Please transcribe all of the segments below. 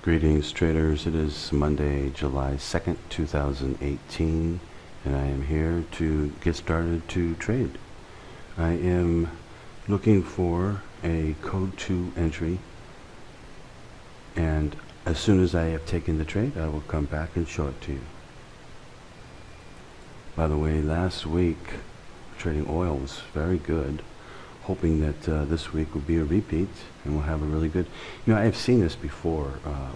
Greetings traders, it is Monday, July 2nd, 2018, and I am here to get started to trade. I am looking for a code 2 entry, and as soon as I have taken the trade, I will come back and show it to you. By the way, last week trading oil was very good, hoping that this week will be a repeat and we'll have a really good, I have seen this before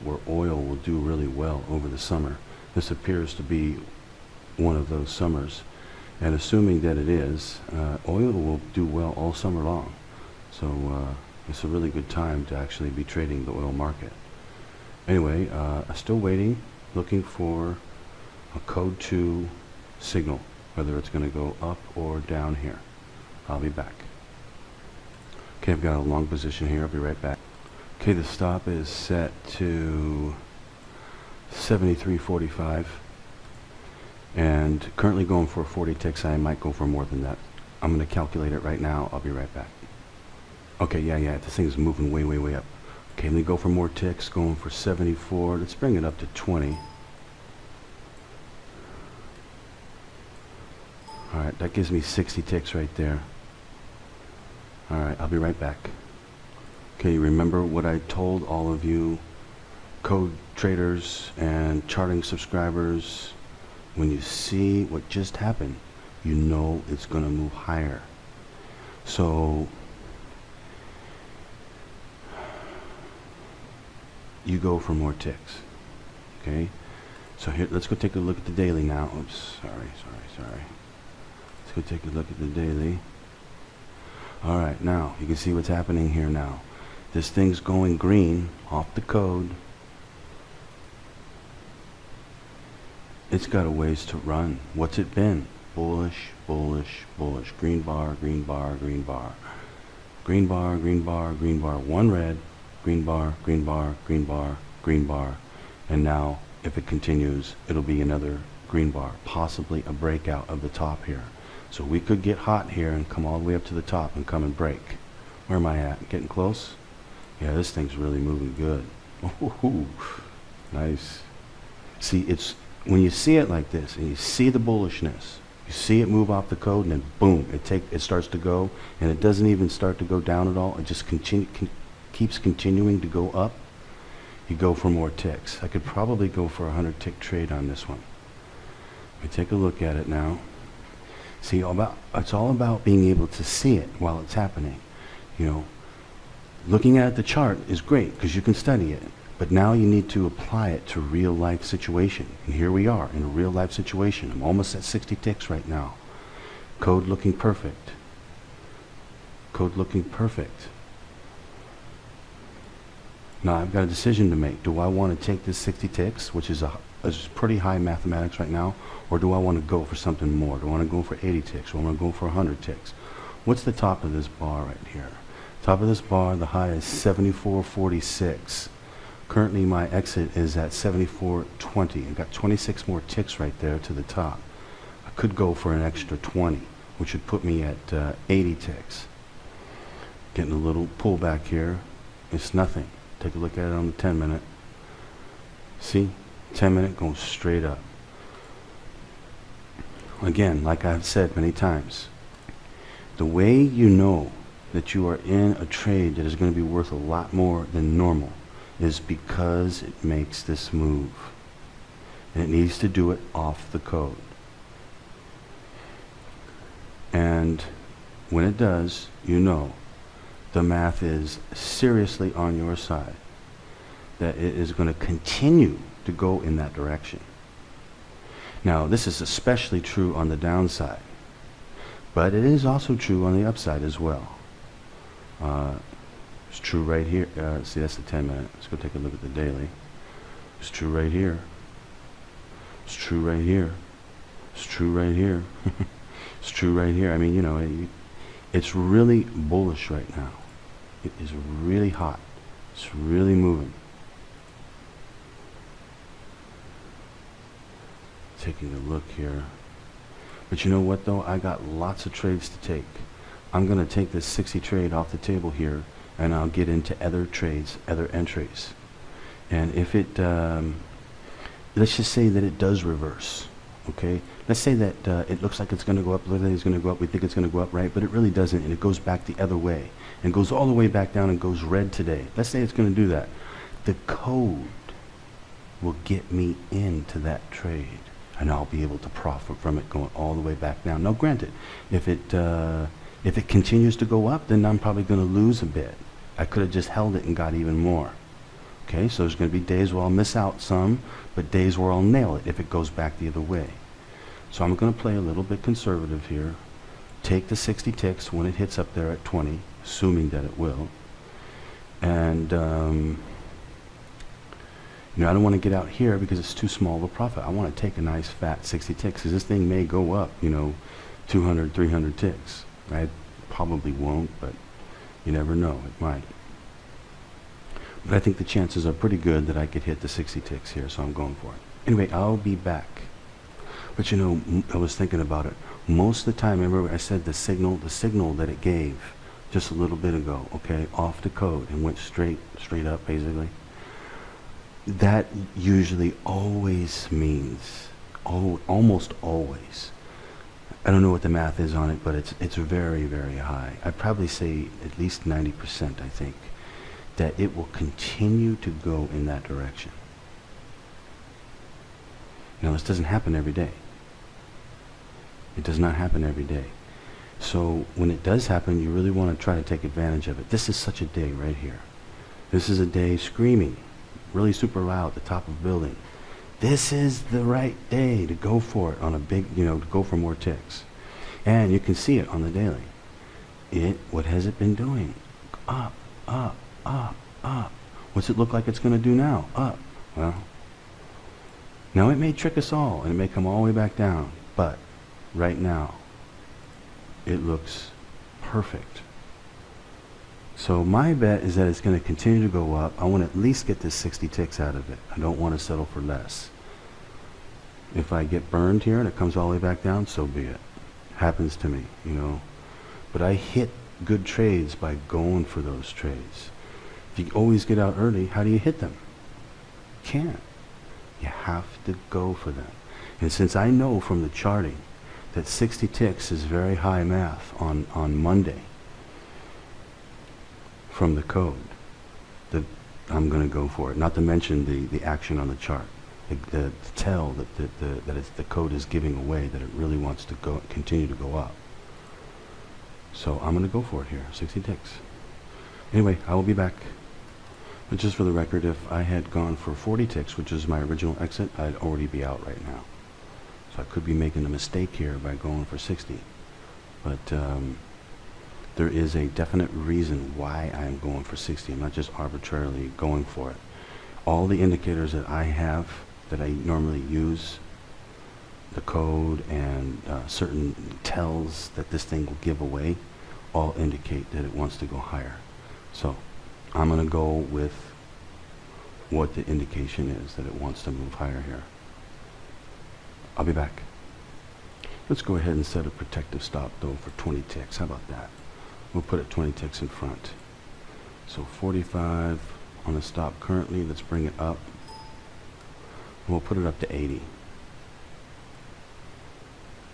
where oil will do really well over the summer. This appears to be one of those summers, and assuming that it is, oil will do well all summer long. So it's a really good time to actually be trading the oil market. Anyway, I'm still waiting, looking for a code 2 signal, whether it's going to go up or down here. I'll be back. Okay, I've got a long position here. I'll be right back. Okay, the stop is set to 73.45 and currently going for 40 ticks. I might go for more than that. I'm going to calculate it right now. I'll be right back. Okay, yeah, this thing is moving way up. Okay, let me go for more ticks. Going for 74. Let's bring it up to 20. Alright, that gives me 60 ticks right there. Alright, I'll be right back. Okay, remember what I told all of you code traders and charting subscribers? When you see what just happened, you know it's going to move higher. So you go for more ticks. Okay, so here, let's go take a look at the daily now. Oops, sorry. Let's go take a look at the daily. Alright, now you can see what's happening here now. This thing's going green off the code. It's got a ways to run. What's it been? Bullish. Green bar. Green bar. One red. Green bar. And now, if it continues, it'll be another green bar. Possibly a breakout of the top here. So we could get hot here and come all the way up to the top and come and break. Where am I at? Getting close? Yeah, this thing's really moving good. Ooh, nice. See, it's when you see it like this and you see the bullishness, you see it move off the code, and then boom, it starts to go, and it doesn't even start to go down at all. It just keeps continuing to go up. You go for more ticks. I could probably go for a 100 tick trade on this one. Let me take a look at it now. See, it's all about being able to see it while it's happening. Looking at the chart is great because you can study it, but now you need to apply it to real life situation. And here we are in a real life situation. I'm almost at 60 ticks right now. Code looking perfect. Now I've got a decision to make. Do I want to take this 60 ticks, which is pretty high mathematics right now, or do I want to go for something more? Do I want to go for 80 ticks, or do I want to go for 100 ticks? What's the top of this bar right here? Top of this bar, the high is 74.46. Currently my exit is at 74.20. I've got 26 more ticks right there to the top. I could go for an extra 20, which would put me at 80 ticks. Getting a little pullback here. It's nothing. Take a look at it on the 10-minute. See? 10-minute going straight up. Again, like I've said many times, the way you know that you are in a trade that is going to be worth a lot more than normal is because it makes this move. And it needs to do it off the code. And when it does, you know the math is seriously on your side, that it is going to continue to go in that direction. Now, this is especially true on the downside, but it is also true on the upside as well. It's true right here. See, that's the 10-minute. Let's go take a look at the daily. It's true right here. It's true right here. It's true right here. It's true right here. I mean, it's really bullish right now. It is really hot. It's really moving. Taking a look here. But you know what though? I got lots of trades to take. I'm going to take this 60 trade off the table here, and I'll get into other trades, other entries. And if it, let's just say that it does reverse, okay? Let's say that it looks like it's going to go up, literally it's going to go up, we think it's going to go up, right? But it really doesn't, and it goes back the other way, and goes all the way back down and goes red today. Let's say it's going to do that. The code will get me into that trade, and I'll be able to profit from it going all the way back down. Now, granted, if it continues to go up, then I'm probably going to lose a bit. I could have just held it and got even more. Okay, so there's going to be days where I'll miss out some, but days where I'll nail it if it goes back the other way. So I'm going to play a little bit conservative here. Take the 60 ticks when it hits up there at 20, assuming that it will. And you know, I don't want to get out here because it's too small of a profit. I want to take a nice fat 60 ticks because this thing may go up, you know, 200, 300 ticks. I probably won't, but you never know. It might. But I think the chances are pretty good that I could hit the 60 ticks here, so I'm going for it. Anyway, I'll be back. But you know, I was thinking about it. Most of the time, remember I said the signal that it gave just a little bit ago, okay, off the code and went straight up basically. That usually always means, almost always, I don't know what the math is on it, but it's very, very high. I'd probably say at least 90%, I think, that it will continue to go in that direction. Now, this doesn't happen every day. It does not happen every day. So when it does happen, you really want to try to take advantage of it. This is such a day right here. This is a day screaming really super loud at the top of the building. This is the right day to go for it on a big, you know, to go for more ticks. And you can see it on the daily. What has it been doing? Up, up, up, up. What's it look like it's going to do now? Up. Well, now it may trick us all and it may come all the way back down, but right now it looks perfect. So my bet is that it's going to continue to go up. I want to at least get this 60 ticks out of it. I don't want to settle for less. If I get burned here and it comes all the way back down, so be it. Happens to me, you know. But I hit good trades by going for those trades. If you always get out early, how do you hit them? You can't. You have to go for them. And since I know from the charting that 60 ticks is very high math on Monday from the code, that I'm going to go for it. Not to mention the action on the chart. The tell that the code is giving away that it really wants to go continue to go up. So I'm going to go for it here, 60 ticks. Anyway, I will be back. But just for the record, if I had gone for 40 ticks, which is my original exit, I'd already be out right now. So I could be making a mistake here by going for 60. But there is a definite reason why I'm going for 60. I'm not just arbitrarily going for it. All the indicators that I have, that I normally use, the code and certain tells that this thing will give away, all indicate that it wants to go higher. So I'm going to go with what the indication is that it wants to move higher here. I'll be back. Let's go ahead and set a protective stop though for 20 ticks. How about that? We'll put it 20 ticks in front. So 45 on the stop currently. Let's bring it up. And we'll put it up to 80.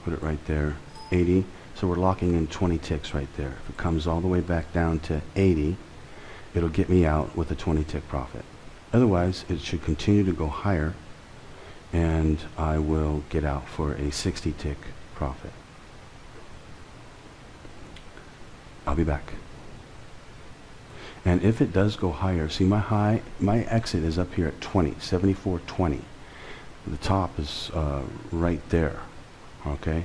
Put it right there, 80. So we're locking in 20 ticks right there. If it comes all the way back down to 80, it'll get me out with a 20 tick profit. Otherwise, it should continue to go higher and I will get out for a 60 tick profit. I'll be back. And if it does go higher, see my exit is up here at 20, 74.20. The top is right there, okay?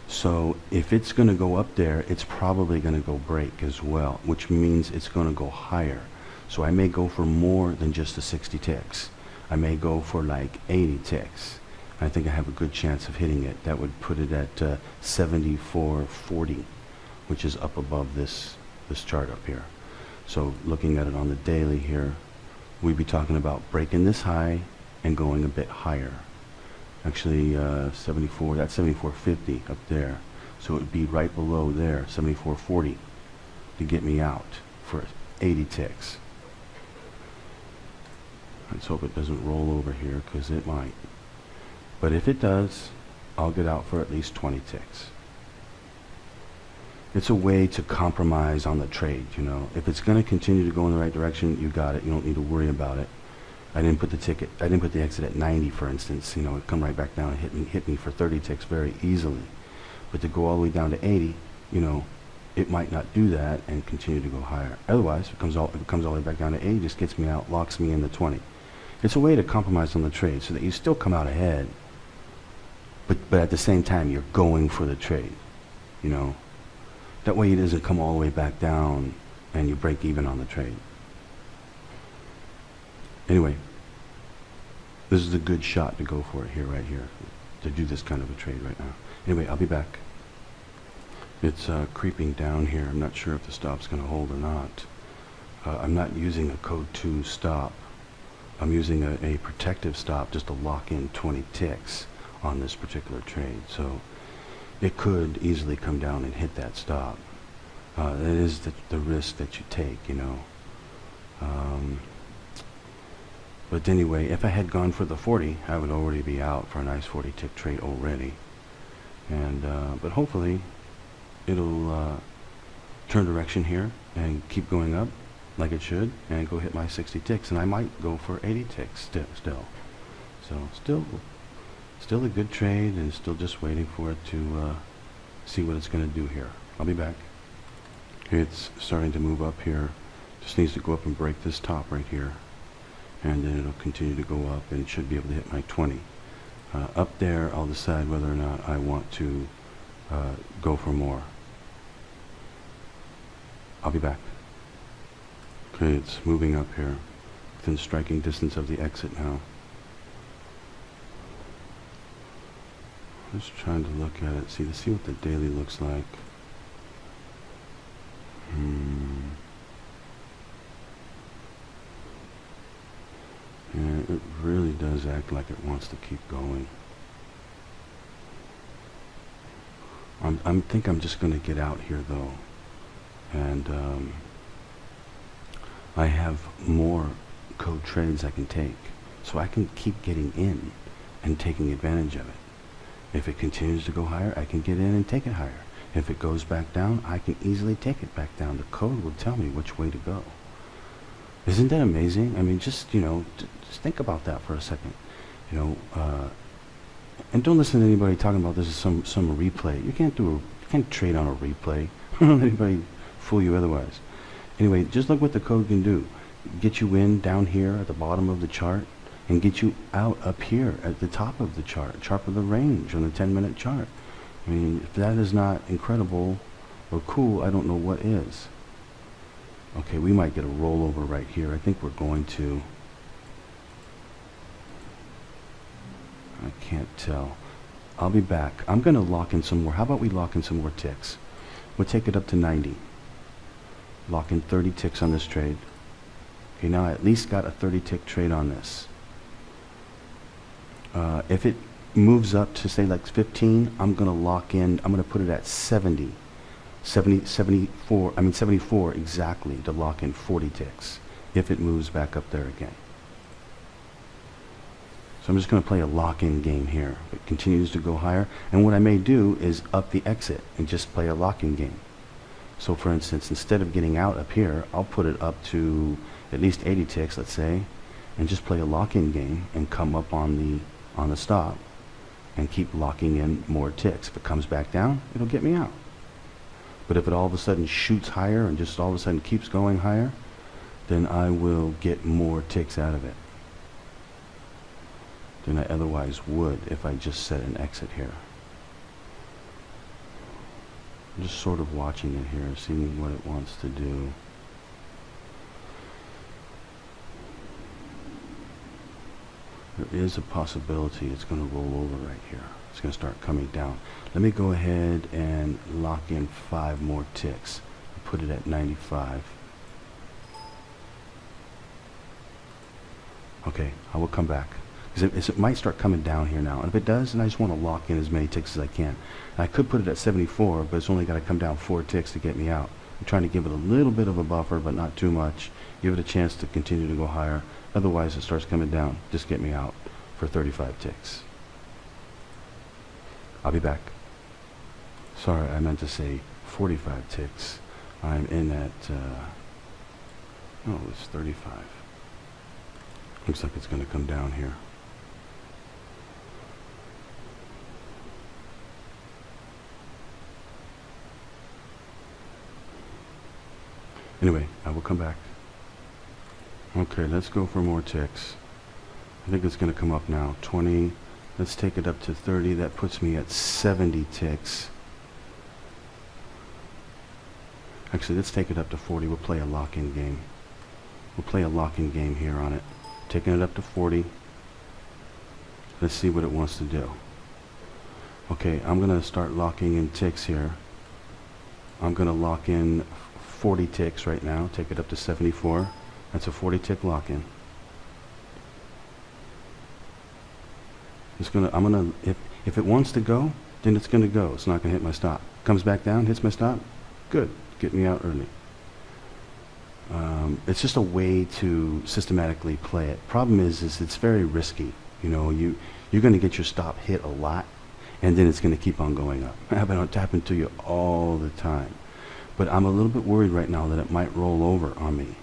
So if it's going to go up there, it's probably going to go break as well, which means it's going to go higher. So I may go for more than just the 60 ticks. I may go for like 80 ticks. I think I have a good chance of hitting it. That would put it at 74.40, which is up above this chart up here. So looking at it on the daily here, we'd be talking about breaking this high and going a bit higher. Actually, 74, that's 74.50 up there. So it would be right below there, 74.40, to get me out for 80 ticks. Let's hope it doesn't roll over here, because it might. But if it does, I'll get out for at least 20 ticks. It's a way to compromise on the trade, you know. If it's going to continue to go in the right direction, you got it. You don't need to worry about it. I didn't put the exit at 90, for instance. You know, it come right back down and hit me for 30 ticks very easily. But to go all the way down to 80, you know, it might not do that and continue to go higher. Otherwise, if it comes all the way back down to 80, just gets me out, locks me in the 20. It's a way to compromise on the trade so that you still come out ahead, but at the same time, you're going for the trade, you know. That way it doesn't come all the way back down and you break even on the trade. Anyway, this is a good shot to go for it here, right here, to do this kind of a trade right now. Anyway, I'll be back. It's creeping down here. I'm not sure if the stop's going to hold or not. I'm not using a code 2 stop. I'm using a protective stop just to lock in 20 ticks on this particular trade. So it could easily come down and hit that stop. That is the risk that you take, you know. But anyway, if I had gone for the 40, I would already be out for a nice 40 tick trade already. And but hopefully it'll turn direction here and keep going up like it should and go hit my 60 ticks, and I might go for 80 ticks still. So still a good trade, and still just waiting for it to see what it's going to do here. I'll be back. Okay, it's starting to move up here. Just needs to go up and break this top right here, and then it'll continue to go up, and it should be able to hit my 20. Up there, I'll decide whether or not I want to go for more. I'll be back. Okay, it's moving up here, within striking distance of the exit now. Just trying to look at it, see what the daily looks like. Yeah, it really does act like it wants to keep going. I think I'm just going to get out here though, and I have more code trades I can take, so I can keep getting in and taking advantage of it. If it continues to go higher, I can get in and take it higher. If it goes back down, I can easily take it back down. The code will tell me which way to go. Isn't that amazing? I mean, just, you know, just think about that for a second. You know, and don't listen to anybody talking about this as some replay. You can't trade on a replay. Don't let anybody fool you otherwise. Anyway, just look what the code can do. Get you in down here at the bottom of the chart, and get you out up here at the top of the chart of the range on the 10-minute chart. I mean, if that is not incredible or cool, I don't know what is. Okay, we might get a rollover right here. I think we're going to. I can't tell. I'll be back. I'm going to lock in some more. How about we lock in some more ticks? We'll take it up to 90. Lock in 30 ticks on this trade. Okay, now I at least got a 30 tick trade on this. If it moves up to say like 15, I'm going to lock in, I'm going to put it at 74 exactly, to lock in 40 ticks if it moves back up there again. So I'm just going to play a lock-in game here. It continues to go higher, and what I may do is up the exit and just play a lock-in game. So for instance, instead of getting out up here, I'll put it up to at least 80 ticks, let's say, and just play a lock-in game and come up on the stop and keep locking in more ticks. If it comes back down, it'll get me out. But if it all of a sudden shoots higher and just all of a sudden keeps going higher, then I will get more ticks out of it than I otherwise would if I just set an exit here. I'm just sort of watching it here, seeing what it wants to do. There is a possibility it's going to roll over right here. It's going to start coming down. Let me go ahead and lock in 5 more ticks. Put it at 95. Okay, I will come back. Because it might start coming down here now. And if it does, then I just want to lock in as many ticks as I can. And I could put it at 74, but it's only got to come down 4 ticks to get me out. I'm trying to give it a little bit of a buffer, but not too much. Give it a chance to continue to go higher. Otherwise, it starts coming down. Just get me out for 35 ticks. I'll be back. Sorry, I meant to say 45 ticks. I'm in at, oh, it's 35. Looks like it's going to come down here. Anyway, I will come back. Okay, let's go for more ticks. I think it's going to come up now. 20. Let's take it up to 30. That puts me at 70 ticks. Actually, let's take it up to 40. We'll play a lock-in game. We'll play a lock-in game here on it. Taking it up to 40. Let's see what it wants to do. Okay, I'm going to start locking in ticks here. I'm going to lock in 40 ticks right now. Take it up to 74. That's a 40 tick lock-in. If it wants to go, then it's gonna go. It's not gonna hit my stop. Comes back down, hits my stop. Good, get me out early. It's just a way to systematically play it. Problem is it's very risky. You know, you're gonna get your stop hit a lot, and then it's gonna keep on going up. It's happened to you all the time. But I'm a little bit worried right now that it might roll over on me.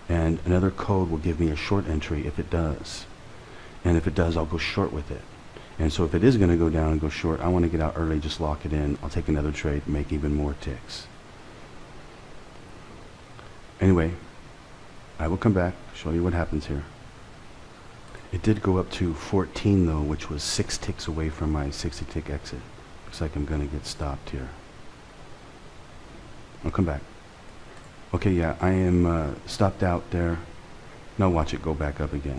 And another code will give me a short entry if it does. And if it does, I'll go short with it. And so if it is going to go down and go short, I want to get out early, just lock it in. I'll take another trade, make even more ticks. Anyway, I will come back, show you what happens here. It did go up to 14 though, which was 6 ticks away from my 60 tick exit. Looks like I'm going to get stopped here. I'll come back. Okay, yeah, I am stopped out there. Now watch it go back up again.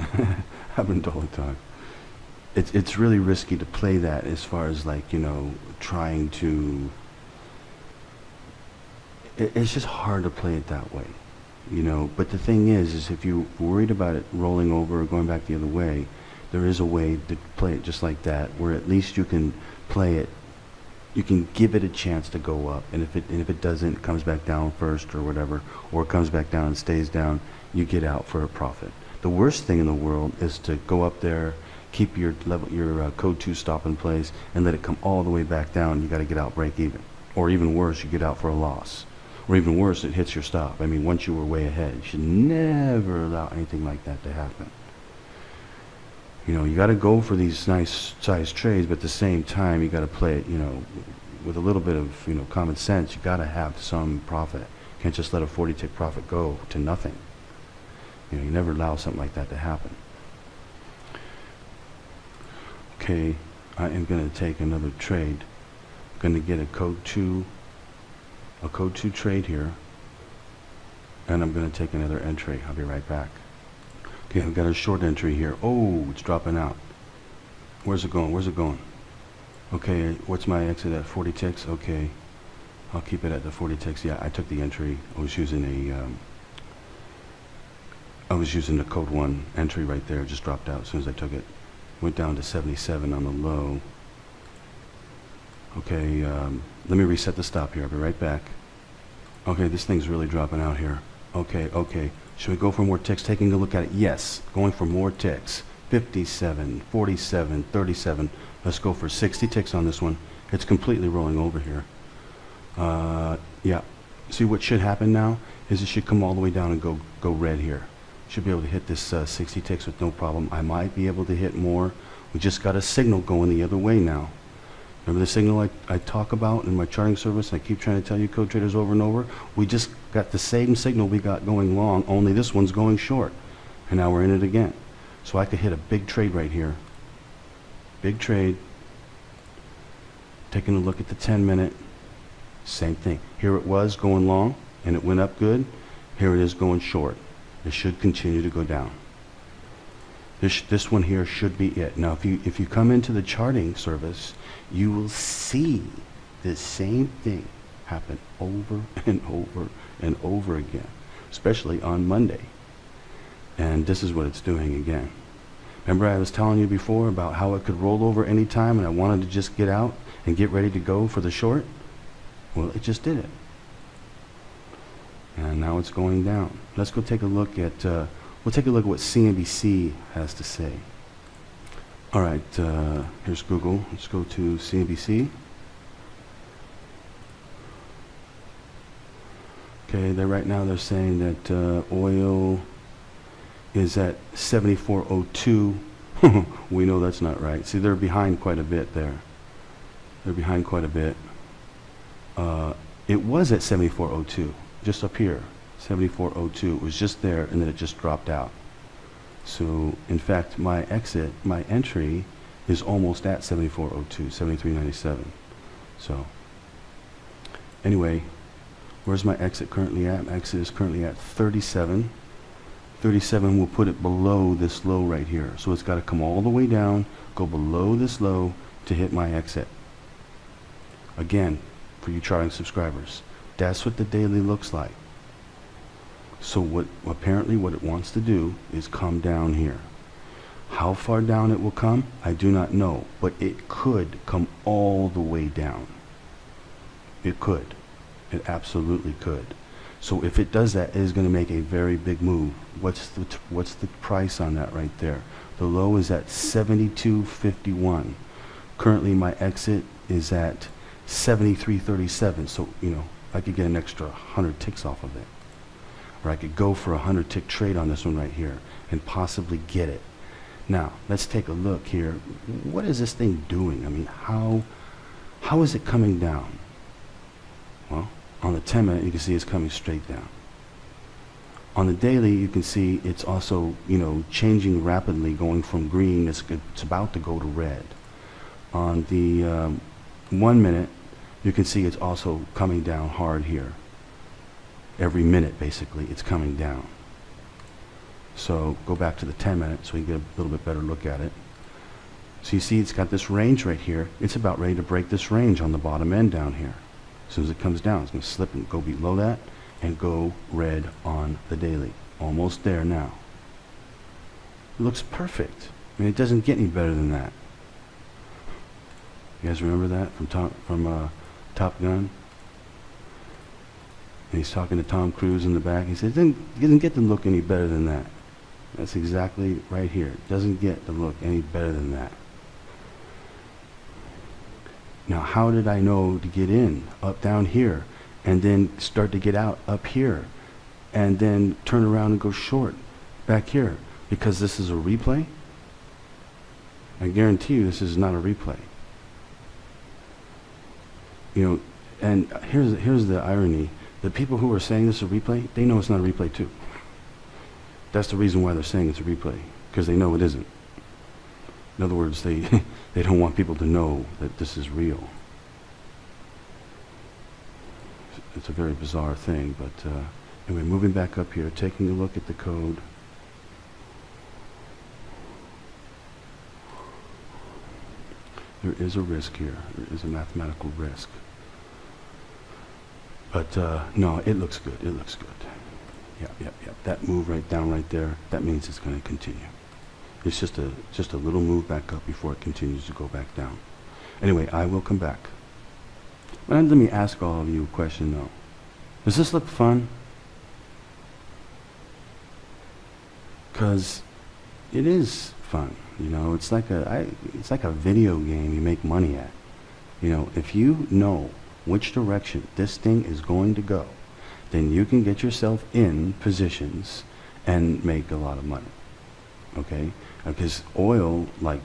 Happened all the time. It's really risky to play that as far as, like, you know, trying to... It's just hard to play it that way, you know. But the thing is if you're worried about it rolling over or going back the other way, there is a way to play it just like that, where at least you can play it. You can give it a chance to go up, and if it doesn't, it comes back down first or whatever, or it comes back down and stays down, you get out for a profit. The worst thing in the world is to go up there, keep your code 2 stop in place, and let it come all the way back down. You got to get out break even, or even worse, you get out for a loss, or even worse, it hits your stop. I mean, once you were way ahead, you should never allow anything like that to happen. You know, you got to go for these nice size trades, but at the same time, you got to play it, you know, with a little bit of, you know, common sense. You got to have some profit. You can't just let a 40 tick profit go to nothing. You know, you never allow something like that to happen. Okay, I am going to take another trade. I'm going to get a code 2 trade here, and I'm going to take another entry. I'll be right back. Okay, I've got a short entry here. Oh, it's dropping out. Where's it going? Where's it going? Okay, what's my exit at? 40 ticks? Okay, I'll keep it at the 40 ticks. Yeah, I took the entry. I was using the code 1 entry right there. It just dropped out as soon as I took it. Went down to 77 on the low. Okay, let me reset the stop here. I'll be right back. Okay, this thing's really dropping out here. Okay. Should we go for more ticks? Taking a look at it. Yes, going for more ticks. 57, 47, 37. Let's go for 60 ticks on this one. It's completely rolling over here. Yeah. See, what should happen now is it should come all the way down and go red here. Should be able to hit this 60 ticks with no problem. I might be able to hit more. We just got a signal going the other way now. Remember the signal I talk about in my charting service? I keep trying to tell you code traders over and over. We just got the same signal we got going long, only this one's going short. And now we're in it again. So I could hit a big trade right here. Big trade. Taking a look at the 10-minute. Same thing. Here it was going long, and it went up good. Here it is going short. It should continue to go down. This one here should be it. Now, if you come into the charting service, you will see the same thing happen over and over and over again, especially on Monday. And this is what it's doing again. Remember I was telling you before about how it could roll over any time and I wanted to just get out and get ready to go for the short? Well, it just did it. And now it's going down. Let's go take a look at, we'll take a look at what CNBC has to say. All right, here's Google. Let's go to CNBC. Okay, right now they're saying that oil is at 74.02. We know that's not right. See, they're behind quite a bit there. They're behind quite a bit. It was at 74.02, just up here. 74.02. It was just there, and then it just dropped out. So, in fact, my entry is almost at 74.02, 73.97. So, anyway, where's my exit currently at? My exit is currently at 37. 37 will put it below this low right here. So it's got to come all the way down, go below this low to hit my exit. Again, for you charting subscribers, that's what the daily looks like. So apparently what it wants to do is come down here. How far down it will come, I do not know, but it could come all the way down. It could. It absolutely could. So if it does that, it is going to make a very big move. What's the price on that right there? The low is at 72.51. Currently my exit is at 73.37. So, you know, I could get an extra 100 ticks off of it. Or I could go for a 100 tick trade on this one right here and possibly get it. Now, let's take a look here. What is this thing doing? I mean, how is it coming down? Well, on the 10-minute, you can see it's coming straight down. On the daily, you can see it's also, you know, changing rapidly, going from green, it's about to go to red. On the 1 minute, you can see it's also coming down hard here. Every minute, basically, it's coming down. So go back to the 10-minute so you get a little bit better look at it. So you see it's got this range right here. It's about ready to break this range on the bottom end down here. As soon as it comes down, it's going to slip and go below that and go red on the daily. Almost there now. It looks perfect. I mean, it doesn't get any better than that. You guys remember that from Top Gun? And he's talking to Tom Cruise in the back. He says, it doesn't get to look any better than that. That's exactly right here. It doesn't get to look any better than that. Now, how did I know to get in up down here and then start to get out up here and then turn around and go short back here? Because this is a replay? I guarantee you this is not a replay. You know, and here's the irony. The people who are saying this is a replay, they know it's not a replay too. That's the reason why they're saying it's a replay, because they know it isn't. In other words, they don't want people to know that this is real. It's a very bizarre thing, but anyway, moving back up here, taking a look at the code. There is a risk here. There is a mathematical risk. But no, it looks good. It looks good. Yep. That move right down right there, that means it's going to continue. It's just a little move back up before it continues to go back down. Anyway, I will come back. But let me ask all of you a question though. Does this look fun? Because it is fun. You know, it's like a video game you make money at. You know, if you know which direction this thing is going to go, then you can get yourself in positions and make a lot of money. Okay? Because oil, like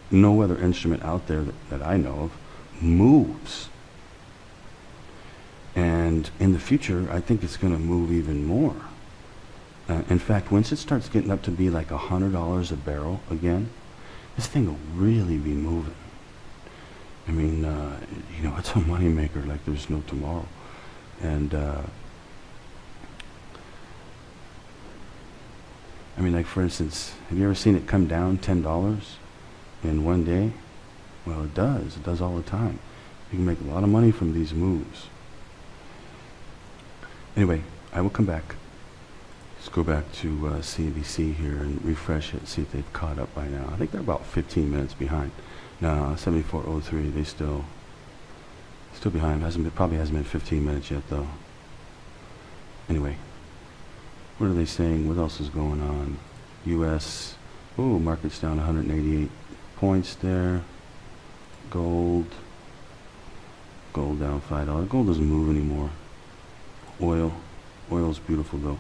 no other instrument out there that I know of, moves. And in the future, I think it's going to move even more. In fact, once it starts getting up to be like $100 a barrel again, this thing will really be moving. I mean, you know, it's a money maker like there's no tomorrow. And I mean, like for instance, have you ever seen it come down $10 in one day? Well, it does. It does all the time. You can make a lot of money from these moves. Anyway, I will come back. Let's go back to CNBC here and refresh it, see if they've caught up by now. I think they're about 15 minutes behind. No, 74.03, they still behind. Probably hasn't been 15 minutes yet though. Anyway, what are they saying? What else is going on? U.S. Oh, market's down 188 points there. Gold. Gold down $5. Gold doesn't move anymore. Oil. Oil's beautiful though.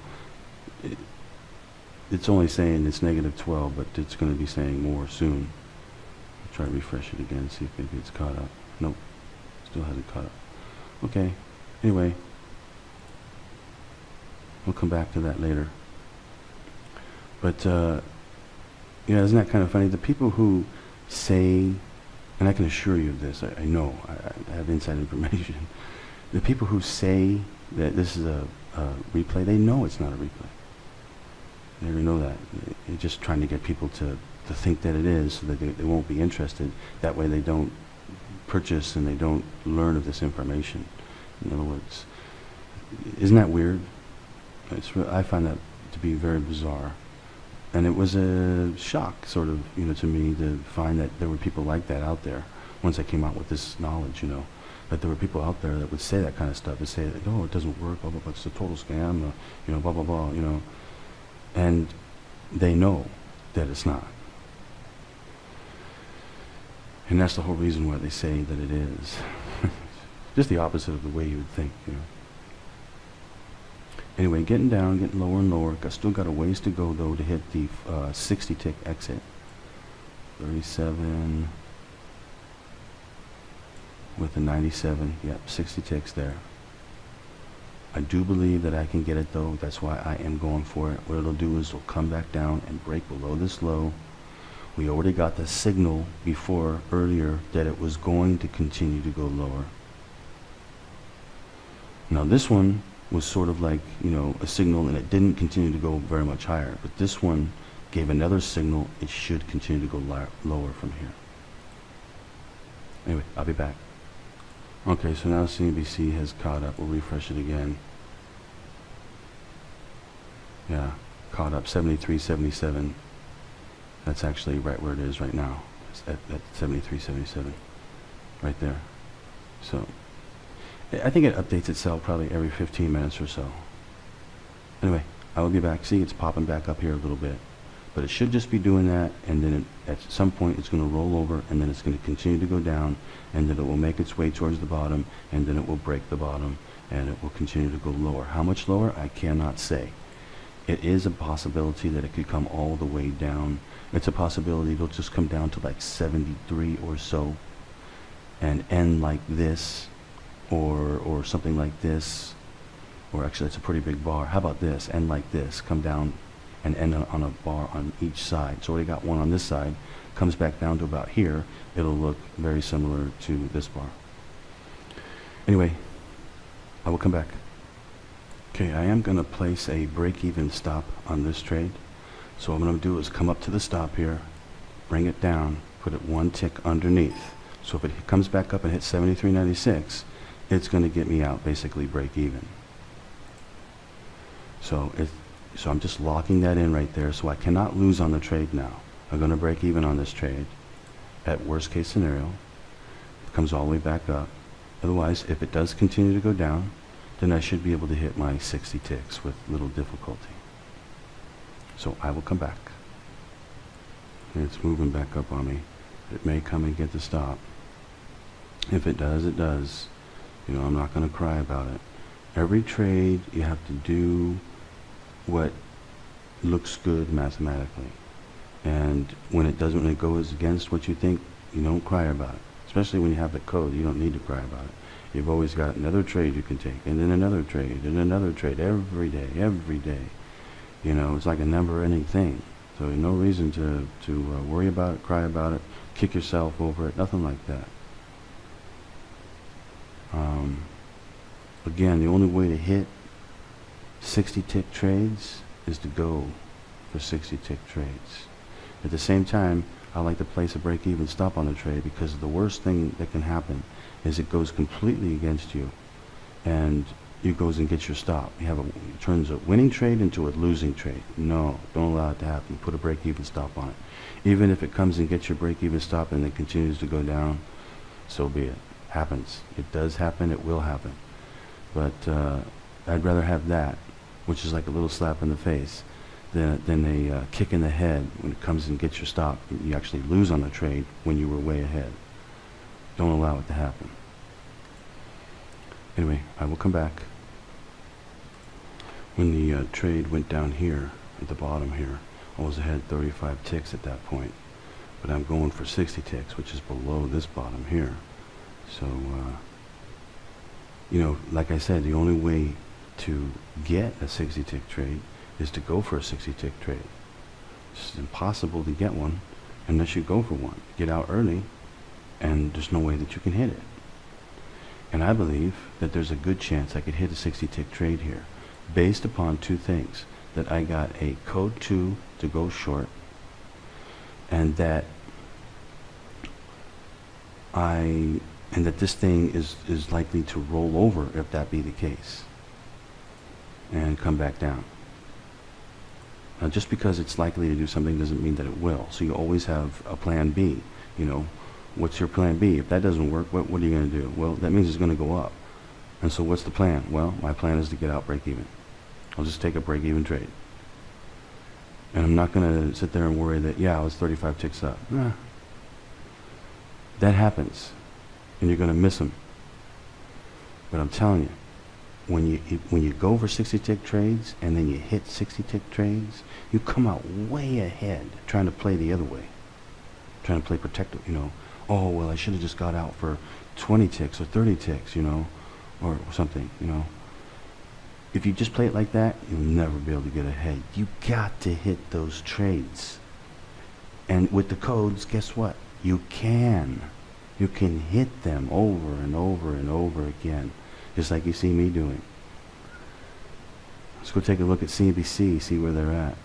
It's only saying it's negative 12, but it's going to be saying more soon. I'll try to refresh it again, see if maybe it's caught up. Nope. Still hasn't caught up. Okay. Anyway. We'll come back to that later. But, yeah, isn't that kind of funny? The people who say, and I can assure you of this, I know, I have inside information. The people who say that this is a replay, they know it's not a replay. They already know that. They're just trying to get people to think that it is, so that they won't be interested. That way they don't purchase and they don't learn of this information. In other words, isn't that weird? I find that to be very bizarre. And it was a shock, sort of, to me, to find that there were people like that out there. Once I came out with this knowledge, that there were people out there that would say that kind of stuff, and say, oh, it doesn't work, blah, blah, blah, it's a total scam, blah, blah, blah, And they know that it's not. And that's the whole reason why they say that it is. Just the opposite of the way you would think, Anyway, getting down, getting lower and lower. Still got a ways to go, though, to hit the 60-tick exit. 37 with a 97. Yep, 60 ticks there. I do believe that I can get it, though. That's why I am going for it. What it'll do is it'll come back down and break below this low. We already got the signal before, earlier, that it was going to continue to go lower. Now, this one was sort of like, a signal, and it didn't continue to go very much higher. But this one gave another signal. It should continue to go lower from here. Anyway, I'll be back. Okay, so now CNBC has caught up. We'll refresh it again. Yeah, caught up 73.77. That's actually right where it is right now. It's at 73.77. Right there. So I think it updates itself probably every 15 minutes or so. Anyway, I will be back. See, it's popping back up here a little bit. But it should just be doing that, and then at some point it's going to roll over, and then it's going to continue to go down, and then it will make its way towards the bottom, and then it will break the bottom, and it will continue to go lower. How much lower? I cannot say. It is a possibility that it could come all the way down. It's a possibility it'll just come down to like 73 or so, and end like this, or something like this, or actually it's a pretty big bar. How about this? End like this, come down and end on a bar on each side. It's already got one on this side, comes back down to about here. It'll look very similar to this bar. Anyway, I will come back. Okay, I am going to place a break-even stop on this trade. So what I'm going to do is come up to the stop here, bring it down, put it one tick underneath. So if it comes back up and hits 73.96, it's going to get me out, basically break even. So I'm just locking that in right there, so I cannot lose on the trade now. I'm going to break even on this trade at worst case scenario. It comes all the way back up. Otherwise, if it does continue to go down, then I should be able to hit my 60 ticks with little difficulty. So I will come back. And it's moving back up on me. It may come and get the stop. If it does, it does. I'm not going to cry about it. Every trade, you have to do what looks good mathematically. And when it doesn't, when it goes against what you think, you don't cry about it. Especially when you have the code, you don't need to cry about it. You've always got another trade you can take, and then another trade, and another trade, every day, every day. It's like a never-ending thing. So no reason to worry about it, cry about it, kick yourself over it, nothing like that. Again, the only way to hit 60-tick trades is to go for 60-tick trades. At the same time, I like to place a break-even stop on the trade, because the worst thing that can happen is it goes completely against you, and you goes and gets your stop. It turns a winning trade into a losing trade. No, don't allow it to happen. Put a break-even stop on it. Even if it comes and gets your break-even stop and it continues to go down, so be it. Happens. It does happen. It will happen. But I'd rather have that which is like a little slap in the face, then a kick in the head when it comes and gets your stop. You actually lose on the trade when you were way ahead. Don't allow it to happen. Anyway, I will come back. When the trade went down here, at the bottom here, I was ahead 35 ticks at that point. But I'm going for 60 ticks, which is below this bottom here. So, you know, like I said, the only way to get a 60 tick trade is to go for a 60 tick trade. It's impossible to get one unless you go for one. Get out early, and there's no way that you can hit it. And I believe that there's a good chance I could hit a 60 tick trade here, based upon two things: that I got a code 2 to go short, and that this thing is likely to roll over if that be the case and come back down. Now, just because it's likely to do something doesn't mean that it will. So you always have a plan B. You know, what's your plan B? If that doesn't work, what are you going to do? Well, that means it's going to go up. And so what's the plan? Well, my plan is to get out break even. I'll just take a break even trade. And I'm not going to sit there and worry that, yeah, I was 35 ticks up. Nah. That happens. And you're going to miss them. But I'm telling you, when you go for 60 tick trades and then you hit 60 tick trades, you come out way ahead trying to play the other way. Trying to play protective, you know. Oh, well, I should have just got out for 20 ticks or 30 ticks, you know, or something, you know. If you just play it like that, you'll never be able to get ahead. You got to hit those trades. And with the codes, guess what? You can. You can hit them over and over and over again, just like you see me doing. Let's go take a look at CNBC, see where they're at.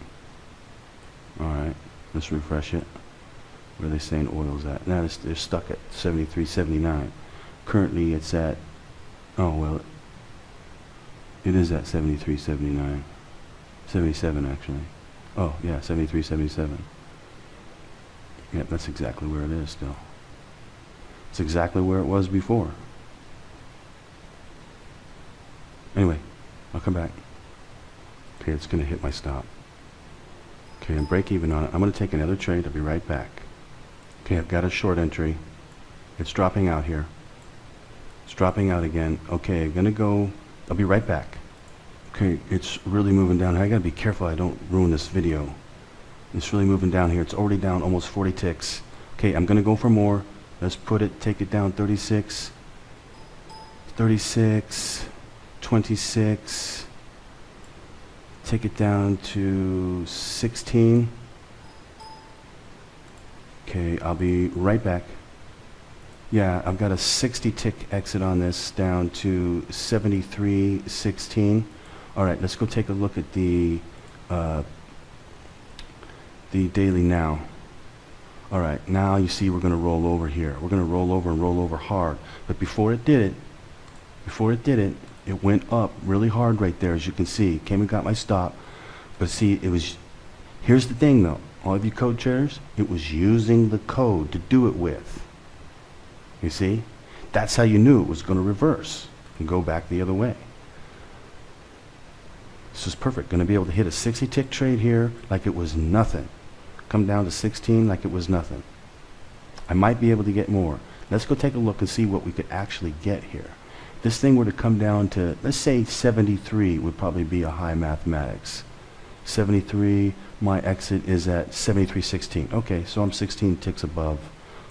All right, let's refresh it. Where are they saying oil's at? Now they're stuck at 73.79. Currently it's at, oh well, it is at 73.79. 77 actually. Oh yeah, 73.77. Yep, that's exactly where it is still. It's exactly where it was before. Anyway, I'll come back. Okay, it's going to hit my stop. Okay, and break even on it. I'm going to take another trade. I'll be right back. Okay, I've got a short entry. It's dropping out here. It's dropping out again. Okay, I'm going to go. I'll be right back. Okay, it's really moving down. I got to be careful I don't ruin this video. It's really moving down here. It's already down almost 40 ticks. Okay, I'm going to go for more. Let's take it down 36, 36, 26, take it down to 16. Okay, I'll be right back. Yeah, I've got a 60 tick exit on this down to 73.16. All right, let's go take a look at the daily now. All right, now you see we're going to roll over here. We're going to roll over and roll over hard. But before it did it, it went up really hard right there, as you can see. Came and got my stop. But see, here's the thing though, all of you code traders, it was using the code to do it with. You see? That's how you knew it was going to reverse and go back the other way. This is perfect. Going to be able to hit a 60 tick trade here like it was nothing. Come down to 16 like it was nothing. I might be able to get more. Let's go take a look and see what we could actually get here. This thing were to come down to, let's say 73 would probably be a high mathematics. 73, my exit is at 73.16. Okay, so I'm 16 ticks above.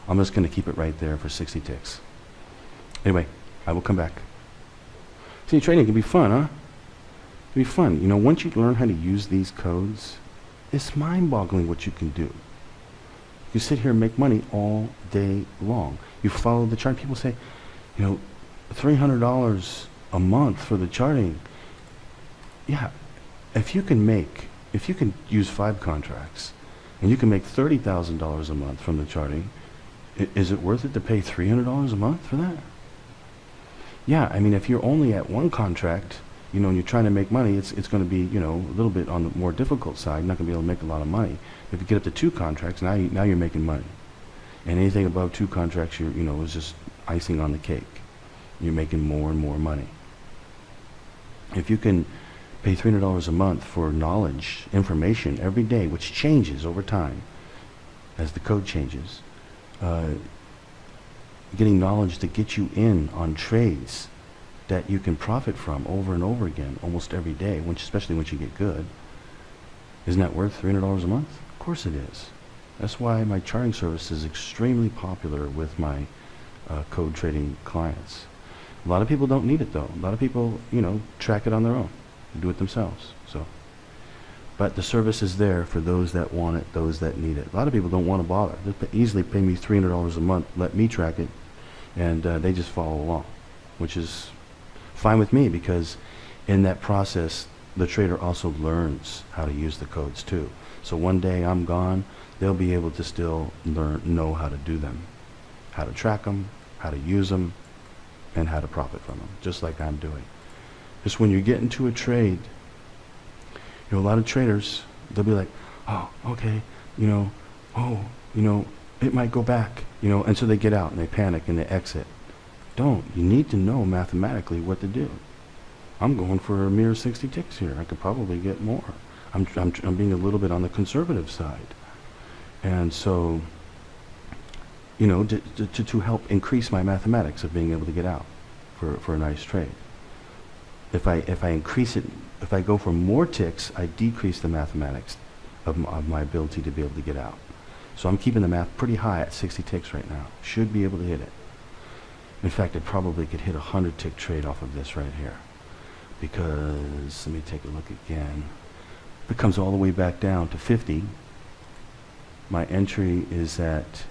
I'm just going to keep it right there for 60 ticks. Anyway, I will come back. See, trading can be fun, huh? It can be fun. You know, once you learn how to use these codes, it's mind-boggling what you can do. You sit here and make money all day long. You follow the chart. People say, you know, $300 a month for the charting. Yeah, if you can use 5 contracts and you can make $30,000 a month from the charting, is it worth it to pay $300 a month for that? Yeah, I mean, if you're only at 1 contract, you know, and you're trying to make money, it's going to be, you know, a little bit on the more difficult side. You're not going to be able to make a lot of money. If you get up to 2 contracts, now you're making money. And anything above 2 contracts, you know, is just icing on the cake. You're making more and more money. If you can pay $300 a month for knowledge, information every day, which changes over time as the code changes. Getting knowledge to get you in on trades that you can profit from over and over again, almost every day, especially once you get good. Isn't that worth $300 a month? Of course it is. That's why my charting service is extremely popular with my code trading clients. A lot of people don't need it though. A lot of people, track it on their own, do it themselves. But the service is there for those that want it, those that need it. A lot of people don't want to bother. They easily pay me $300 a month, let me track it, and they just follow along, which is fine with me, because in that process, the trader also learns how to use the codes too. So one day I'm gone, they'll be able to still know how to do them, how to track them, how to use them, and how to profit from them, just like I'm doing. Just when you get into a trade, a lot of traders, they'll be like, oh, okay, it might go back, and so they get out and they panic and they exit. Don't. You need to know mathematically what to do. I'm going for a mere 60 ticks here. I could probably get more. I'm being a little bit on the conservative side. And so, to help increase my mathematics of being able to get out for a nice trade. If I increase it, if I go for more ticks, I decrease the mathematics of my ability to be able to get out. So I'm keeping the math pretty high at 60 ticks right now. Should be able to hit it. In fact, I probably could hit a 100 tick trade off of this right here. Because, let me take a look again. If it comes all the way back down to 50, my entry is at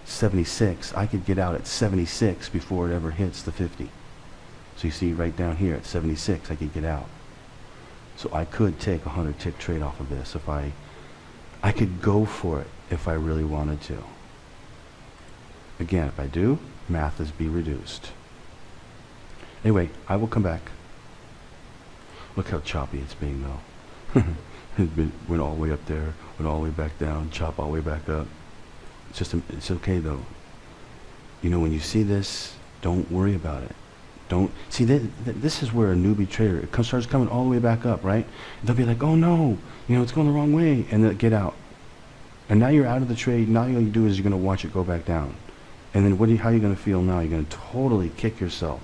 76. I could get out at 76 before it ever hits the 50. So you see right down here at 76, I could get out. So I could take a 100 tick trade off of this if I could go for it if I really wanted to. Again, if I do, math is be reduced. Anyway, I will come back. Look how choppy it's being though. Went all the way up there, went all the way back down, chop all the way back up. It's okay though. When you see this, don't worry about it. Don't see this is where a newbie trader, it starts coming all the way back up, right? And they'll be like, oh no, it's going the wrong way, and they'll get out. And now you're out of the trade. Now all you do is you're going to watch it go back down. And then how are you going to feel now? You're going to totally kick yourself.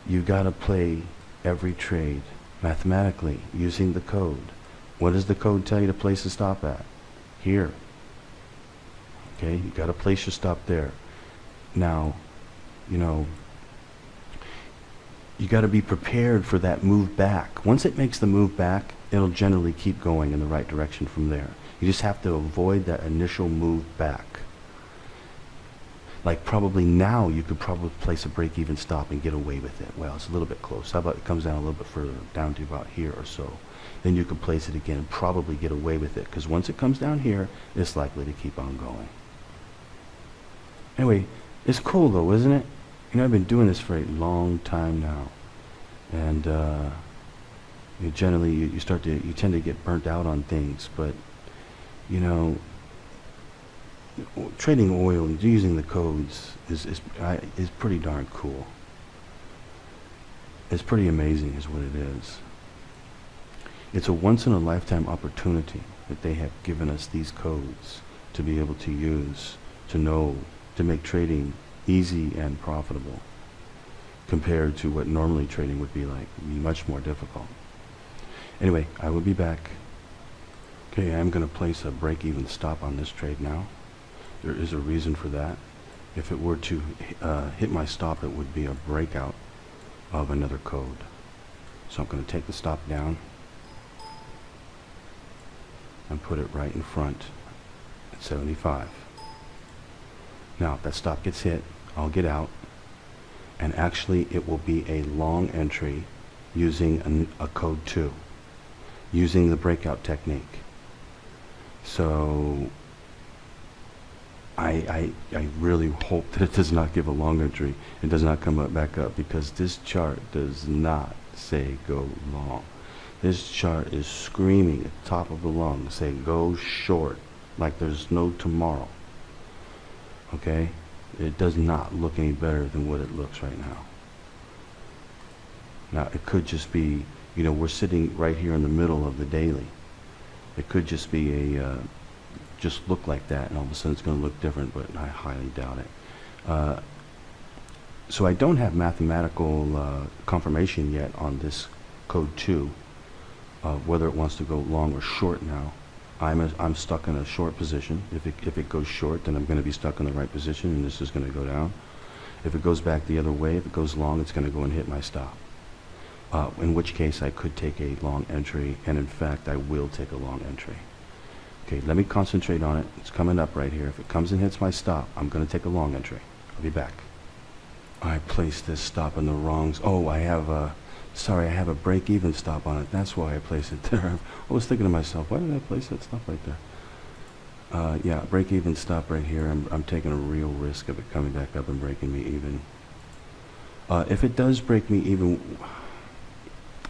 You got to play every trade mathematically using the code. What does the code tell you to place the stop at? Here. Okay, you got to place your stop there. Now, you got to be prepared for that move back. Once it makes the move back, it'll generally keep going in the right direction from there. You just have to avoid that initial move back. Like probably now you could probably place a break-even stop and get away with it. Well, it's a little bit close. How about it comes down a little bit further, down to about here or so. Then you could place it again and probably get away with it, because once it comes down here, it's likely to keep on going. Anyway, it's cool though, isn't it? I've been doing this for a long time now, and you tend to get burnt out on things, but trading oil and using the codes is pretty darn cool. It's pretty amazing is what it is. It's a once-in-a-lifetime opportunity that they have given us these codes to be able to use, to make trading easy and profitable compared to what normally trading would be like. It'd be much more difficult. Anyway, I will be back. Okay, I'm going to place a break-even stop on this trade now. There is a reason for that. If it were to hit my stop, it would be a breakout of another code. So I'm going to take the stop down and put it right in front at 75. Now, if that stop gets hit, I'll get out, and actually it will be a long entry using a code 2, using the breakout technique. So I really hope that it does not give a long entry. It does not come back up, because this chart does not say go long. This chart is screaming at the top of the lungs, say go short, like there's no tomorrow. Okay? It does not look any better than what it looks right now. Now, it could just be, we're sitting right here in the middle of the daily. It could just be just look like that, and all of a sudden it's going to look different, but I highly doubt it. So I don't have mathematical confirmation yet on this code 2, whether it wants to go long or short now. I'm stuck in a short position. If it goes short, then I'm going to be stuck in the right position, and this is going to go down. If it goes back the other way, if it goes long, it's going to go and hit my stop. In which case, I could take a long entry, and in fact, I will take a long entry. Okay, let me concentrate on it. It's coming up right here. If it comes and hits my stop, I'm going to take a long entry. I'll be back. I placed this stop in the wrongs. Oh, I have a break-even stop on it. That's why I placed it there. I was thinking to myself, why did I place that stop right there? Yeah, break-even stop right here. I'm taking a real risk of it coming back up and breaking me even. If it does break me even,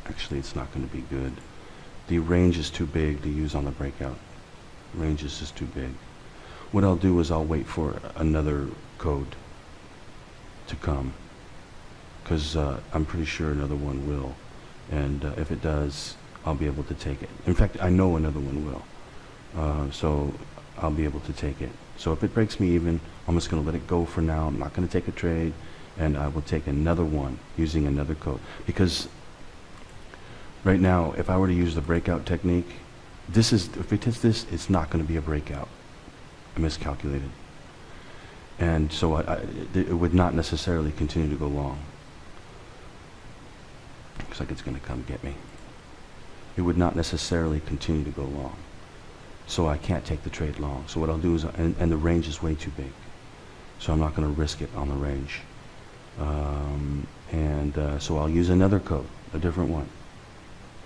actually, it's not going to be good. The range is too big to use on the breakout. Range is just too big. What I'll do is I'll wait for another code to come, because I'm pretty sure another one will, and if it does, I'll be able to take it. In fact, I know another one will, so I'll be able to take it. So if it breaks me even, I'm just going to let it go for now. I'm not going to take a trade, and I will take another one using another code, because right now, if I were to use the breakout technique, if it hits this, it's not going to be a breakout. I miscalculated. And so it would not necessarily continue to go long. Looks like it's going to come get me. It would not necessarily continue to go long. So I can't take the trade long. So what I'll do is, and the range is way too big. So I'm not going to risk it on the range. So I'll use another code, a different one,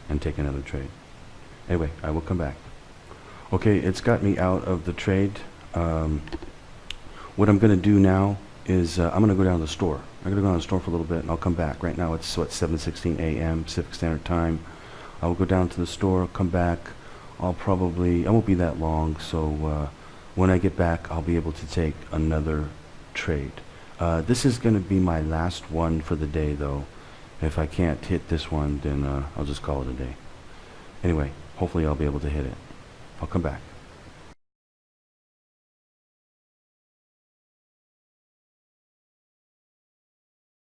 and take another trade. Anyway, I will come back. Okay, it's got me out of the trade. What I'm going to do now is I'm going to go down to the store. I'm going to go down to the store for a little bit, and I'll come back. Right now it's 7:16 a.m. Pacific Standard Time. I will go down to the store, come back. I won't be that long, so when I get back, I'll be able to take another trade. This is going to be my last one for the day, though. If I can't hit this one, then I'll just call it a day. Anyway, hopefully I'll be able to hit it. I'll come back.